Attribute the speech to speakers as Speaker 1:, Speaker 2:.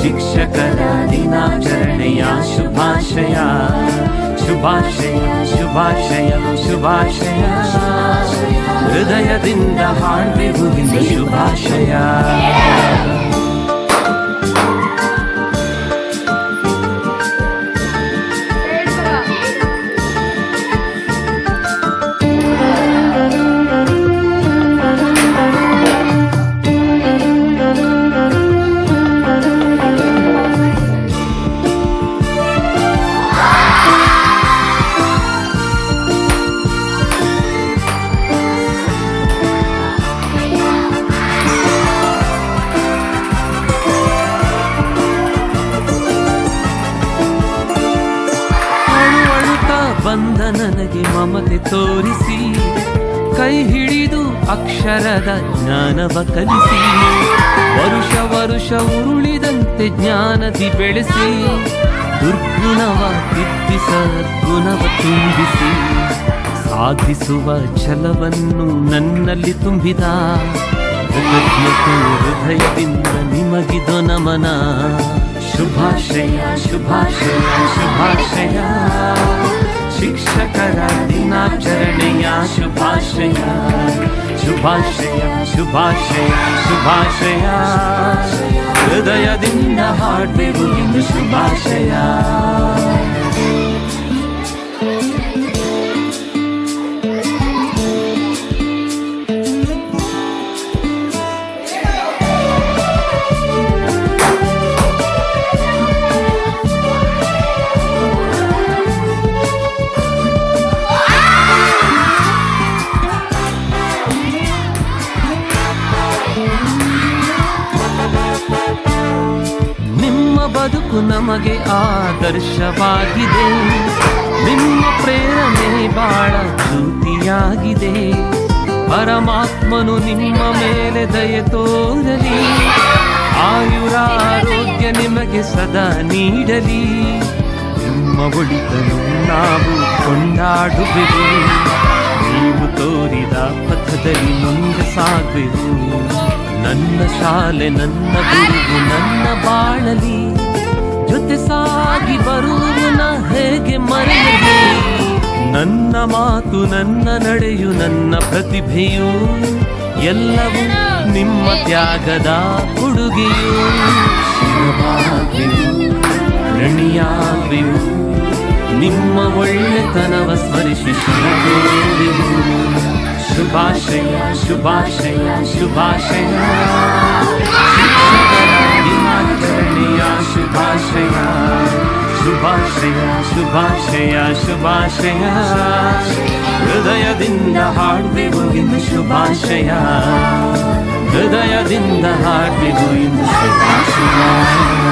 Speaker 1: ಶಿಕ್ಷಕರ ದಿನಾಚರಣೆಯ ಶುಭಾಶಯ ಶುಭಾಶಯ ಶುಭಾಶಯ ಶುಭಾಶಯ ಹೃದಯದಿಂದ ಹಾಡುವೆವು ಇಂದು ಶುಭಾಶಯ. ಬಂದ ನನಗೆ ಮಮತೆ ತೋರಿಸಿ ಕೈ ಹಿಡಿದು ಅಕ್ಷರದ ಜ್ಞಾನವ ಕಲಿಸಿ ವರುಷ ವರುಷ ಉರುಳಿದಂತೆ ಜ್ಞಾನದಿ ಬೆಳೆಸಿ ದುರ್ಗುಣವ ತಿದ್ದಿ ಸದ್ಗುಣವ ತುಂಬಿಸಿ ಸಾಧಿಸುವ ಛಲವನ್ನು ನನ್ನಲ್ಲಿ ತುಂಬಿದ ಕೃತಜ್ಞತೆ ಹೃದಯದಿಂದ ನಿಮಗಿದು ನಮನ. ಶುಭಾಶಯ ಶುಭಾಶಯ ಶುಭಾಶಯ ಶಿಕ್ಷಕರ ದಿನಾಚರಣೆಯ ಶುಭಾಶಯ ಶುಭಾಶಯ ಶುಭಾಶಯ ಶುಭಾಶಯ ಹೃದಯದಿಂದ ಹಾಡುವೆವು ಇಂದು ಶುಭಾಶಯ. ಬದುಕು ನಮಗೆ ಆದರ್ಶವಾಗಿದೆ, ನಿಮ್ಮ ಪ್ರೇರಣೆ ಬಾಳ ಜ್ಯೋತಿಯಾಗಿದೆ. ಪರಮಾತ್ಮನು ನಿಮ್ಮ ಮೇಲೆ ದಯೆ ತೋರಲಿ, ಆಯುರಾರೋಗ್ಯ ನಿಮಗೆ ಸದಾ ನೀಡಲಿ. ನಿಮ್ಮ ಒಳಿತನ್ನು ನಾವು ಕೊಂಡಾಡುವೆವು, ನೀವು ತೋರಿದ ಪಥದಲ್ಲಿ ಮುಂದೆ ಸಾಗುವೆವು. ನನ್ನ ಶಾಲೆ ನನ್ನ ಗುರುವು ನನ್ನ ಬಾಳಲಿ, ಜೊತೆ ಸಾಗಿ ಬರುವನ ಹೇಗೆ ಮರೆಯಲಿ. ನನ್ನ ಮಾತು ನನ್ನ ನಡೆಯು ನನ್ನ ಪ್ರತಿಭೆಯು ಎಲ್ಲವೂ ನಿಮ್ಮ ತ್ಯಾಗದ ಕೊಡುಗೆಯು. ಋಣಿಯಾಗುವೆವು, ನಿಮ್ಮ ಒಳ್ಳೆತನವ ಸ್ಮರಿಸಿದೆವು. ಶುಭಾಶಯ ಶುಭಾಶಯ ಶುಭಾಶಯ ಶಿಕ್ಷಕರ ದಿನಾಚರಣೆಯ ಶುಭಾಶಯ ಶುಭಾಶಯ ಶುಭಾಶಯ ಶುಭಾಶಯ ಹೃದಯದಿಂದ ಹಾಡುವೆವು ಇಂದು ಶುಭಾಶಯ ಹೃದಯದಿಂದ ಹಾಡುವೆವು ಇಂದು ಶುಭಾಶಯ.